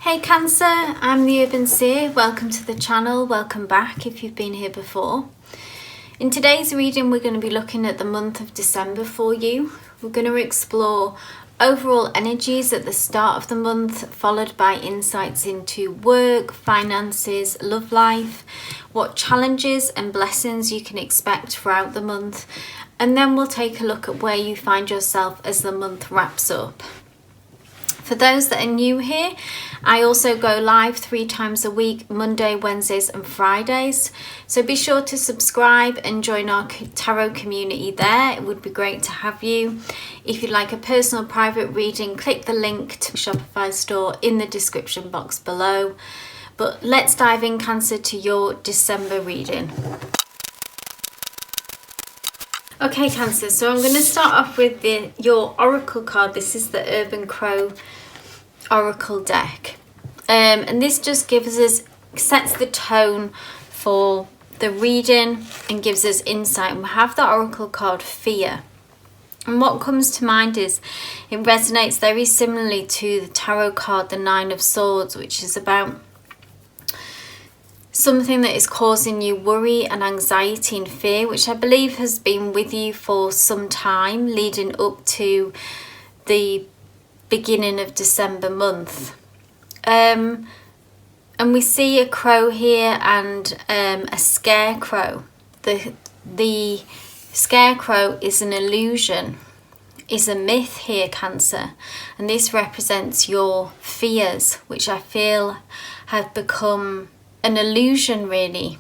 Hey Cancer, I'm the Urban Seer. Welcome to the channel, welcome back if you've been here before. In today's reading we're going to be looking at the month of December for you. We're going to explore overall energies at the start of the month, followed by insights into work, finances, love life, what challenges and blessings you can expect throughout the month, and then we'll take a look at where you find yourself as the month wraps up. For those that are new here, I also go live 3 times a week, Monday, Wednesdays and Fridays. So be sure to subscribe and join our tarot community there. It would be great to have you. If you'd like a personal private reading, click the link to the Shopify store in the description box below. But let's dive in, Cancer, to your December reading. Okay, Cancer, so I'm going to start off with your Oracle card. This is the Urban Crow Oracle deck. And this just sets the tone for the reading and gives us insight. And we have the Oracle card Fear. And what comes to mind is it resonates very similarly to the tarot card, the Nine of Swords, which is about something that is causing you worry and anxiety and fear, which I believe has been with you for some time leading up to the beginning of December month. And we see a crow here and a scarecrow. The scarecrow is an illusion, is a myth here, Cancer, and this represents your fears, which I feel have become an illusion really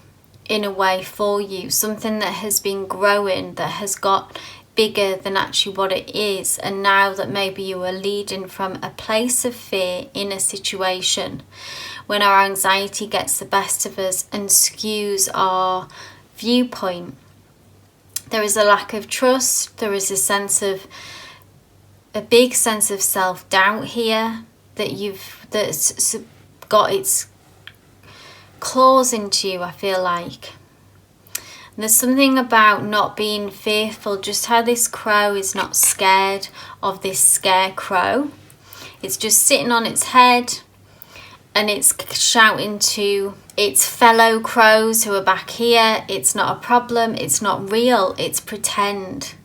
in a way for you, something that has been growing, that has got bigger than actually what it is. And now that maybe you are leading from a place of fear in a situation, when our anxiety gets the best of us and skews our viewpoint, there is a lack of trust, there is a big sense of self-doubt here that's got its claws into you, I feel like. And there's something about not being fearful, just how this crow is not scared of this scarecrow. It's just sitting on its head and it's shouting to its fellow crows who are back here, it's not a problem, it's not real, it's pretend.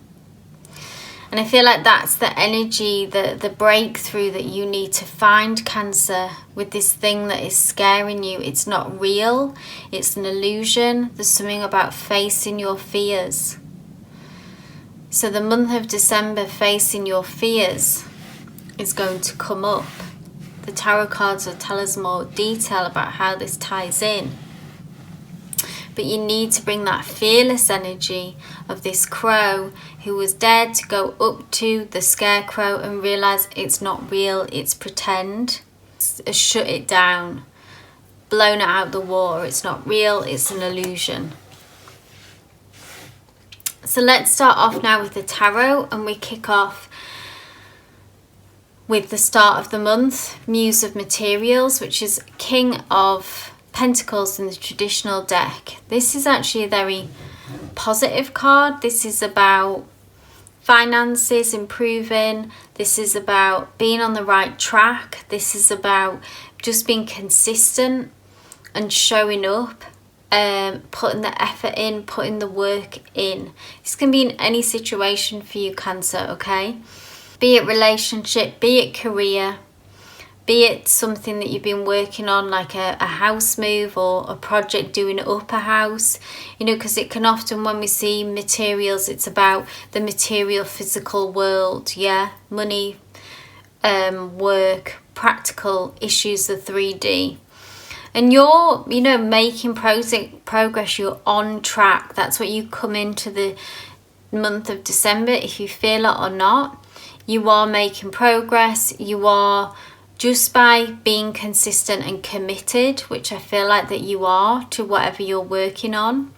And I feel like that's the energy, the breakthrough that you need to find, Cancer, with this thing that is scaring you. It's not real, it's an illusion. There's something about facing your fears. So the month of December, facing your fears, is going to come up. The tarot cards will tell us more detail about how this ties in. But you need to bring that fearless energy of this crow who was dared to go up to the scarecrow and realize it's not real, it's pretend. Shut it down, blown it out the water. It's not real, it's an illusion. So let's start off now with the tarot, and we kick off with the start of the month, Muse of Materials, which is King of Pentacles in the traditional deck. This is actually a very positive card. This is about finances improving. This is about being on the right track. This is about just being consistent and showing up, putting the effort in, putting the work in. This can be in any situation for you, Cancer, okay? Be it relationship, be it career, be it something that you've been working on, like a house move or a project doing up a house, because it can often, when we see materials, it's about the material physical world, money, work, practical issues, the 3D. And you're, making progress, you're on track. That's what you come into the month of December, if you feel it or not. You are making progress, you are, just by being consistent and committed, which I feel like that you are to whatever you're working on.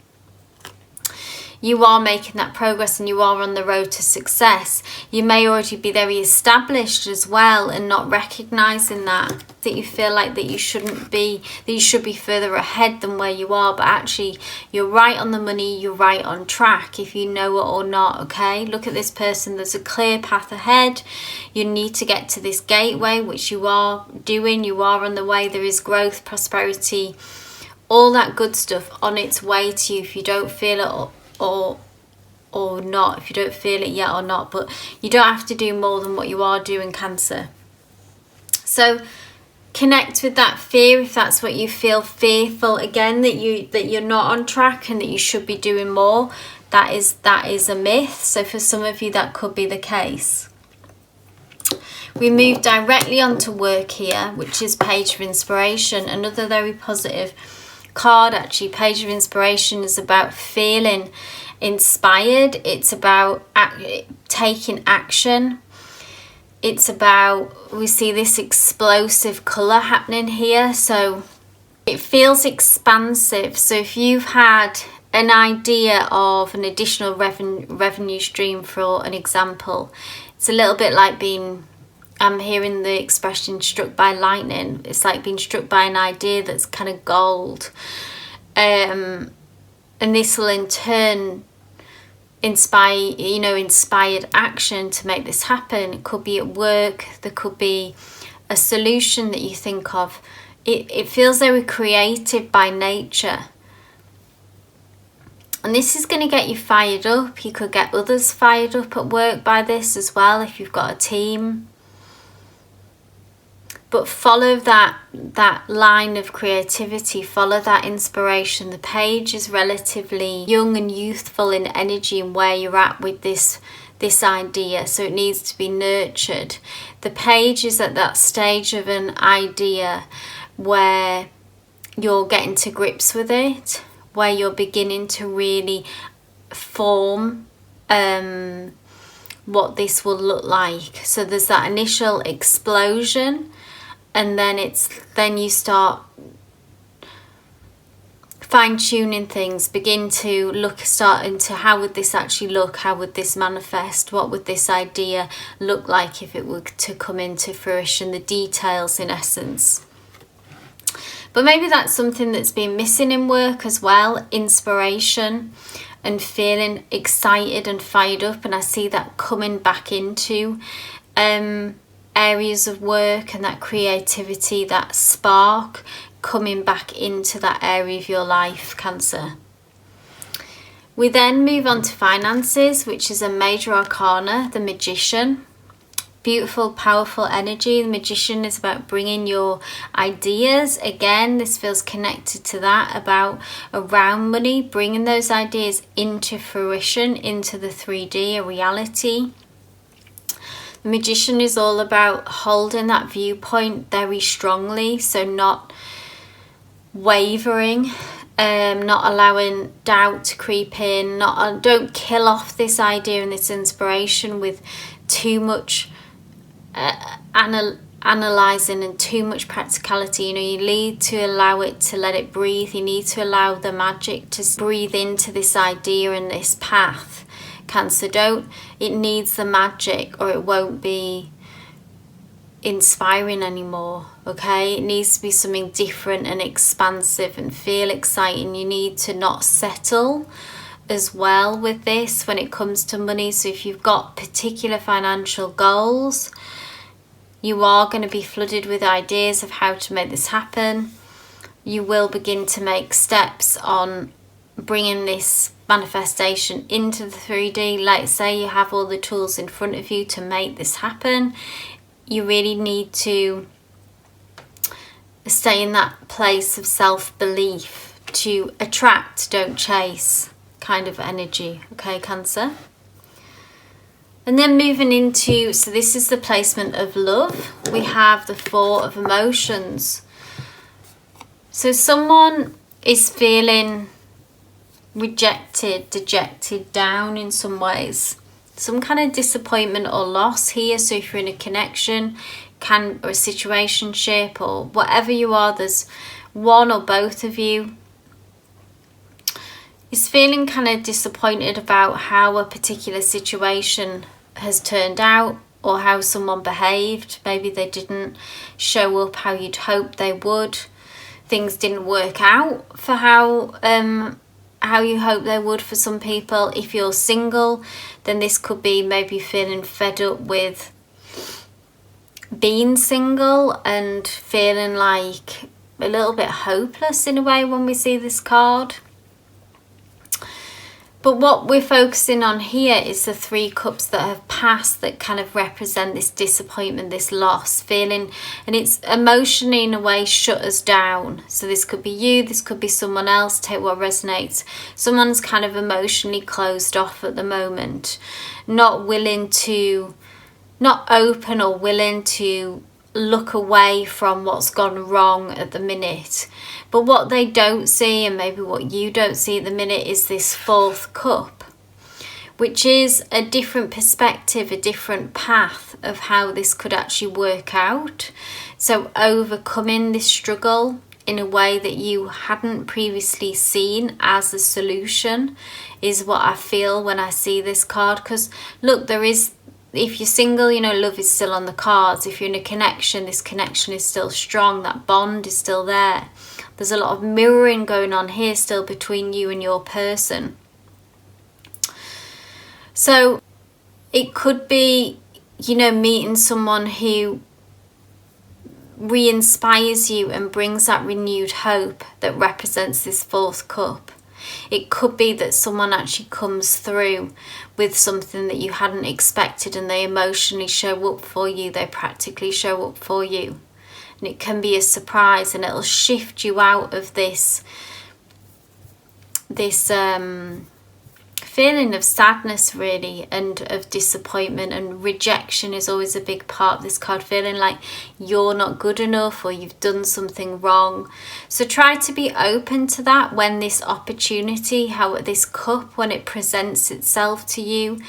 you are making that progress and you are on the road to success. You may already be very established as well and not recognizing that you feel like that you shouldn't be, that you should be further ahead than where you are, but actually you're right on the money, you're right on track, if you know it or not. Okay, look at this person, there's a clear path ahead. You need to get to this gateway, which you are doing, you are on the way. There is growth, prosperity, all that good stuff on its way to you, if you don't feel it or not, if you don't feel it yet or not. But you don't have to do more than what you are doing, Cancer. So connect with that fear if that's what you feel fearful again, that you're not on track and that you should be doing more. That is a myth. So for some of you that could be the case. We move directly onto work here, which is Page of Inspiration, another very positive card. Actually, Page of Inspiration is about feeling inspired. It's about taking action. It's about, we see this explosive colour happening here, so it feels expansive. So if you've had an idea of an additional revenue stream, for an example, it's a little bit like being, I'm hearing the expression struck by lightning. It's like being struck by an idea that's kind of gold. And this will in turn inspired action to make this happen. It could be at work, there could be a solution that you think of. It feels very creative by nature. And this is going to get you fired up. You could get others fired up at work by this as well if you've got a team. But follow that line of creativity, follow that inspiration. The page is relatively young and youthful in energy and where you're at with this idea, so it needs to be nurtured. The page is at that stage of an idea where you're getting to grips with it, where you're beginning to really form what this will look like. So there's that initial explosion, and then you start fine-tuning things, begin to start into how would this actually look, how would this manifest, what would this idea look like if it were to come into fruition, the details in essence. But maybe that's something that's been missing in work as well, inspiration and feeling excited and fired up. And I see that coming back into areas of work, and that creativity, that spark coming back into that area of your life, Cancer. We then move on to finances, which is a major arcana, the Magician. Beautiful, powerful energy. The Magician is about bringing your ideas. Again, this feels connected to that, about around money, bringing those ideas into fruition, into the 3D, a reality. The Magician is all about holding that viewpoint very strongly, so not wavering, not allowing doubt to creep in. Don't kill off this idea and this inspiration with too much analysing and too much practicality. You need to allow it to let it breathe. You need to allow the magic to breathe into this idea and this path. Cancer, it needs the magic or it won't be inspiring anymore. Okay, it needs to be something different and expansive and feel exciting. You need to not settle as well with this when it comes to money. So if you've got particular financial goals, you are going to be flooded with ideas of how to make this happen. You will begin to make steps on bringing this manifestation into the 3D. Like say you have all the tools in front of you to make this happen. You really need to stay in that place of self-belief to attract, don't chase kind of energy. Okay, Cancer. And then moving into, so this is the placement of love. We have the Four of Emotions. So someone is feeling rejected, dejected, down in some ways. Some kind of disappointment or loss here. So if you're in a connection, or a situationship, or whatever you are, there's one or both of you. is feeling kind of disappointed about how a particular situation has turned out or how someone behaved. Maybe they didn't show up how you'd hoped they would. Things didn't work out for how you hope they would for some people. If you're single, then this could be maybe feeling fed up with being single and feeling like a little bit hopeless in a way when we see this card. But what we're focusing on here is the 3 cups that have passed, that kind of represent this disappointment, this loss, feeling, and it's emotionally in a way shut us down. So this could be you, this could be someone else, take what resonates. Someone's kind of emotionally closed off at the moment, not open or willing to look away from what's gone wrong at the minute. But what they don't see, and maybe what you don't see at the minute, is this 4th cup, which is a different perspective, a different path of how this could actually work out. So overcoming this struggle in a way that you hadn't previously seen as a solution is what I feel when I see this card. Because look, if you're single, you know, love is still on the cards. If you're in a connection, this connection is still strong. That bond is still there. There's a lot of mirroring going on here still between you and your person. So it could be, you know, meeting someone who re-inspires you and brings that renewed hope that represents this 4th cup. It could be that someone actually comes through with something that you hadn't expected, and they emotionally show up for you, they practically show up for you. And it can be a surprise, and it'll shift you out of this feeling of sadness, really, and of disappointment. And rejection is always a big part of this card, feeling like you're not good enough or you've done something wrong. So try to be open to that when this opportunity, how this cup, when it presents itself to you.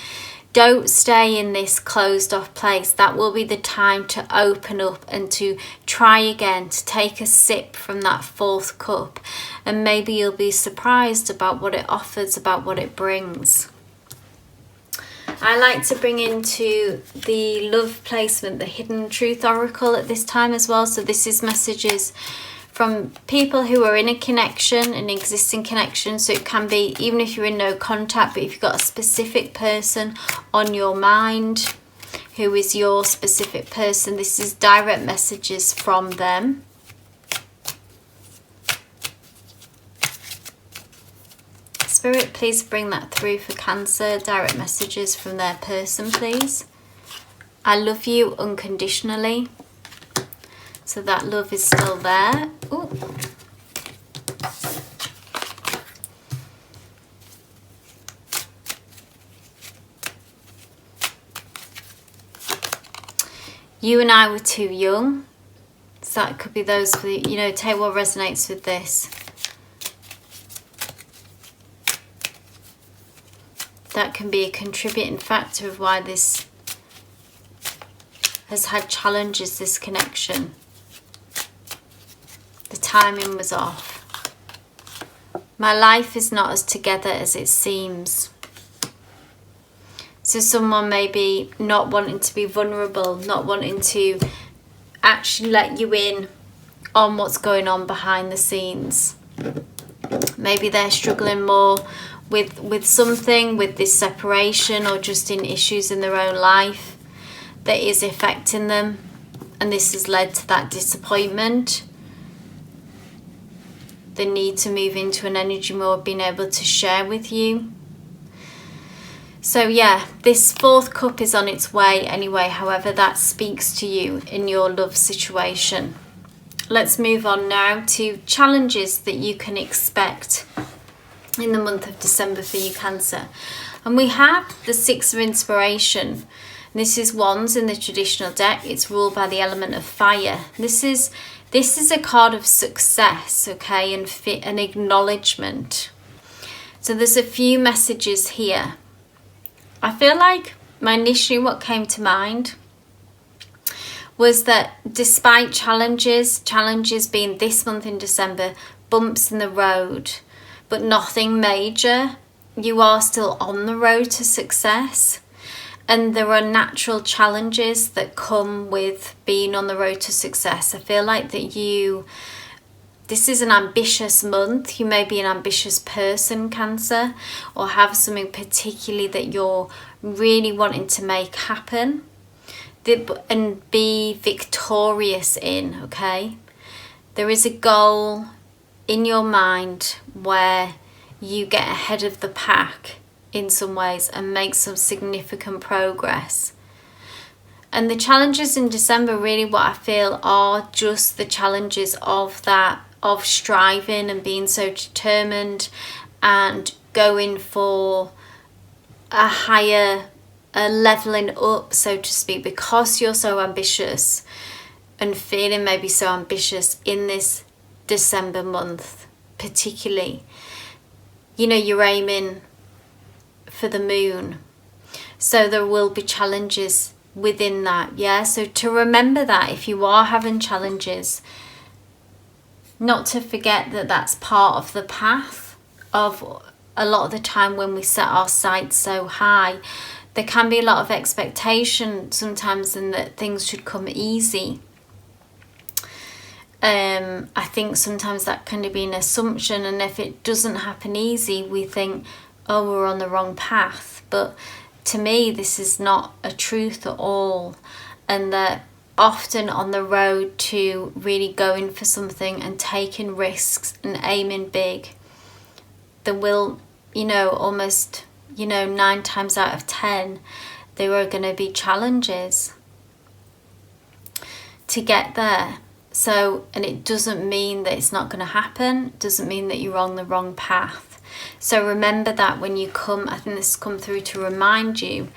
Don't stay in this closed off place. That will be the time to open up and to try again, to take a sip from that 4th cup. And maybe you'll be surprised about what it offers, about what it brings. I like to bring into the love placement, the Hidden Truth Oracle at this time as well. So this is messages from people who are in a connection, an existing connection. So it can be, even if you're in no contact, but if you've got a specific person on your mind who is your specific person, this is direct messages from them. Spirit, please bring that through for Cancer. Direct messages from their person, please. I love you unconditionally. So that love is still there. Ooh. You and I were too young. So that could be those for, you know, take what resonates with this. That can be a contributing factor of why this has had challenges, this connection. The timing was off. My life is not as together as it seems. So someone may be not wanting to be vulnerable, not wanting to actually let you in on what's going on behind the scenes. Maybe they're struggling more with something, with this separation, or just in issues in their own life that is affecting them. And this has led to that disappointment. The need to move into an energy more being able to share with you. So yeah, this 4th cup is on its way anyway, however that speaks to you in your love situation. Let's move on now to challenges that you can expect in the month of December for you, Cancer. And we have the 6 of Inspiration. This is Wands in the traditional deck. It's ruled by the element of fire. This is a card of success, okay, and acknowledgement. So there's a few messages here. I feel like initially what came to mind was that despite challenges being this month in December, bumps in the road, but nothing major. You are still on the road to success, and there are natural challenges that come with being on the road to success. I feel like that this is an ambitious month. You may be an ambitious person, Cancer, or have something particularly that you're really wanting to make happen and be victorious in, okay? There is a goal in your mind where you get ahead of the pack in some ways and make some significant progress. And the challenges in December, really what I feel are just the challenges of that, of striving and being so determined and going for a leveling up, so to speak, because you're so ambitious and feeling maybe so ambitious in this December month particularly. You know, you're aiming for the moon, so there will be challenges within that, yeah? So to remember that if you are having challenges, not to forget that that's part of the path of a lot of the time when we set our sights so high. There can be a lot of expectation sometimes and that things should come easy. I think sometimes that can be an assumption, and if it doesn't happen easy, we think, oh, we're on the wrong path. But to me, this is not a truth at all, and that often on the road to really going for something and taking risks and aiming big, there will, almost, 9 times out of 10, there are going to be challenges to get there. So, and it doesn't mean that it's not going to happen. It doesn't mean that you're on the wrong path. So remember that when you come, I think this has come through to remind you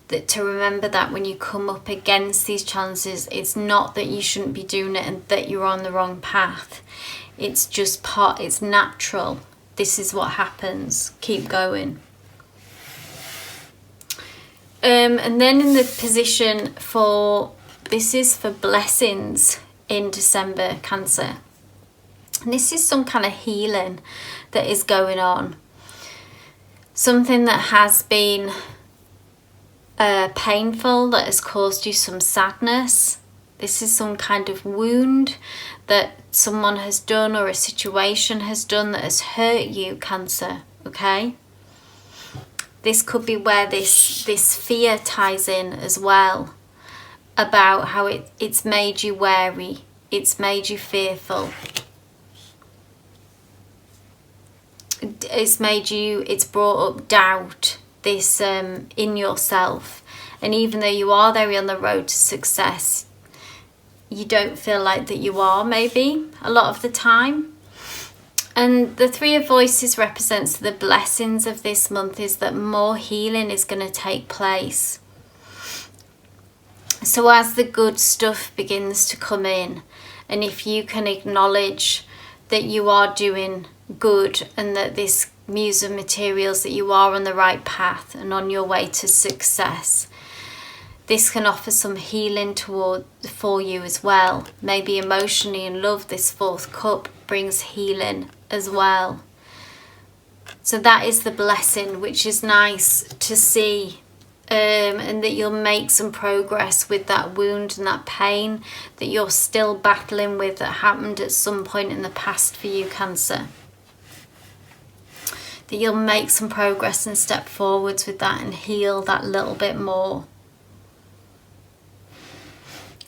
to remember that when you come up against these challenges, it's not that you shouldn't be doing it and that you're on the wrong path. It's just it's natural. This is what happens. Keep going. And then in the position this is for blessings in December, Cancer. And this is some kind of healing that is going on. Something that has been painful, that has caused you some sadness. This is some kind of wound that someone has done or a situation has done that has hurt you, Cancer, okay? This could be where this fear ties in as well, about how it's made you wary, it's made you fearful. It's brought up doubt, this in yourself. And even though you are there on the road to success, you don't feel like that you are, maybe, a lot of the time. And the Three of Voices represents the blessings of this month, is that more healing is going to take place. So as the good stuff begins to come in, and if you can acknowledge that you are doing good and that this Muse of Materials, that you are on the right path and on your way to success, this can offer some healing for you as well. Maybe emotionally in love, this Fourth Cup brings healing as well. So that is the blessing, which is nice to see. And that you'll make some progress with that wound and that pain that you're still battling with, that happened at some point in the past for you, Cancer. That you'll make some progress and step forwards with that and heal that little bit more.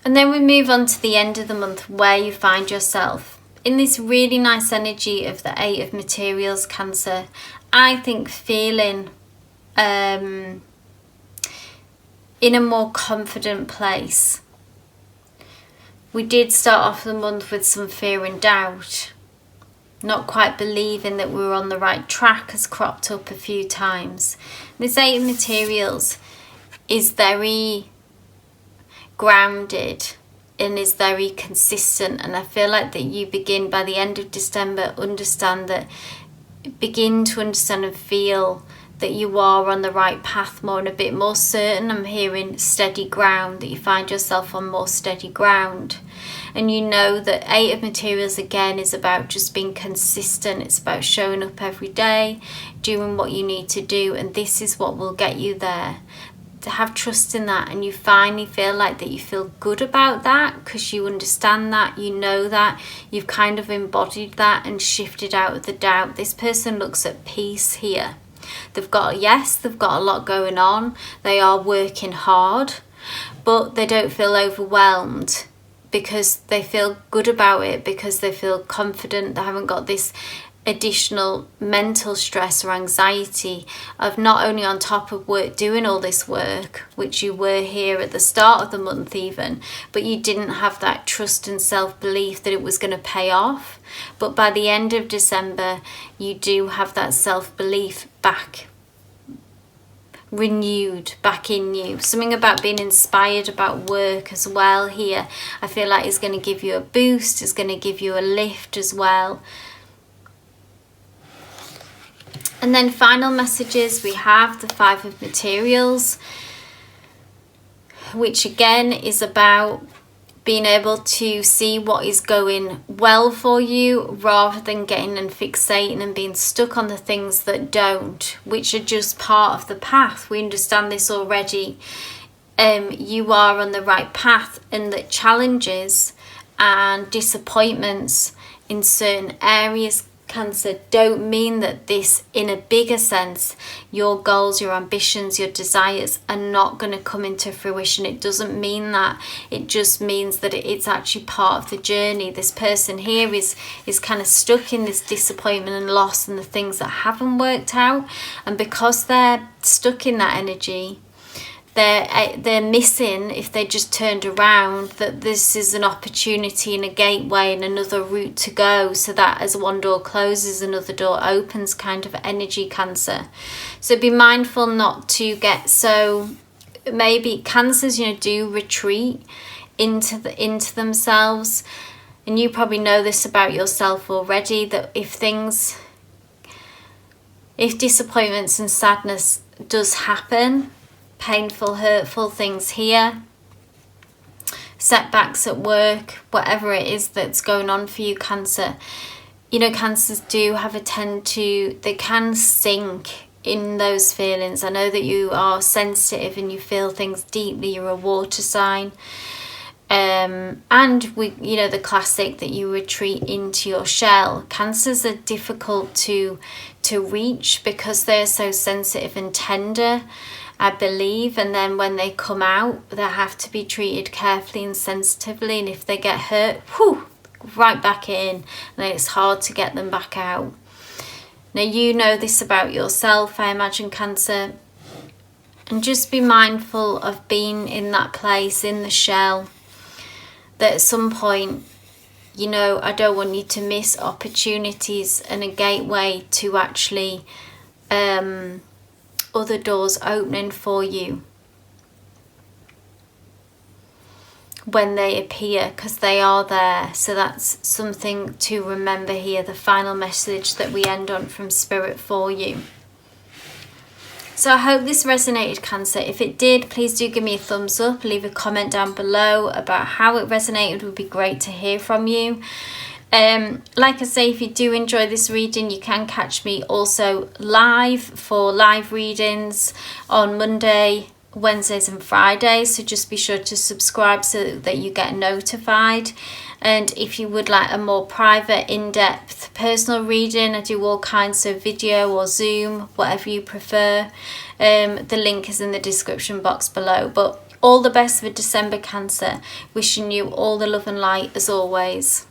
And then we move on to the end of the month, where you find yourself in this really nice energy of the Eight of Materials, Cancer. I think feeling in a more confident place. We did start off the month with some fear and doubt. Not quite believing that we were on the right track has cropped up a few times. This Eight of Materials is very grounded and is very consistent, and I feel like that you begin by the end of December begin to understand and feel that you are on the right path more and a bit more certain. I'm hearing steady ground, that you find yourself on more steady ground. And you know that Eight of Materials again is about just being consistent. It's about showing up every day, doing what you need to do, and this is what will get you there. To have trust in that, and you finally feel like that you feel good about that because you understand that, you know that, you've kind of embodied that and shifted out of the doubt. This person looks at peace here. They've got a lot going on. They are working hard, but they don't feel overwhelmed because they feel good about it, because they feel confident. They haven't got this additional mental stress or anxiety of not only on top of work doing all this work, which you were here at the start of the month even, but you didn't have that trust and self-belief that it was going to pay off. But by the end of December, you do have that self-belief back, renewed back in you. Something about being inspired about work as well here. I feel like it's going to give you a boost, it's going to give you a lift as well. And then final messages, we have the Five of Materials, which again is about being able to see what is going well for you rather than getting and fixating and being stuck on the things that don't, which are just part of the path. We understand this already. You are on the right path, and that challenges and disappointments in certain areas, Cancer, don't mean that this, in a bigger sense, your goals, your ambitions, your desires are not going to come into fruition. It doesn't mean that. It just means that it's actually part of the journey. This person here is kind of stuck in this disappointment and loss and the things that haven't worked out, and because they're stuck in that energy, they're missing, if they just turned around, that this is an opportunity and a gateway and another route to go, so that as one door closes, another door opens kind of energy, Cancer. So be mindful not to get so, maybe Cancers, do retreat into themselves. And you probably know this about yourself already, that if disappointments and sadness does happen, painful, hurtful things here, setbacks at work, whatever it is that's going on for you, Cancer, Cancers do have they can sink in those feelings. I know that you are sensitive and you feel things deeply. You're a water sign. And the classic that you retreat into your shell. Cancers are difficult to reach because they're so sensitive and tender, I believe, and then when they come out, they have to be treated carefully and sensitively, and if they get hurt, right back in, and it's hard to get them back out. Now, you know this about yourself, I imagine, Cancer, and just be mindful of being in that place, in the shell, that at some point, I don't want you to miss opportunities and a gateway to actually other doors opening for you when they appear, because they are there. So that's something to remember here, the final message that we end on from Spirit for you. So I hope this resonated, Cancer. If it did, please do give me a thumbs up, leave a comment down below about how it resonated. It would be great to hear from you. Like I say, if you do enjoy this reading, you can catch me also live for live readings on Monday, Wednesdays and Fridays, so just be sure to subscribe so that you get notified. And if you would like a more private, in-depth personal reading, I do all kinds of video or Zoom, whatever you prefer. The link is in the description box below. But all the best for December, Cancer. Wishing you all the love and light as always.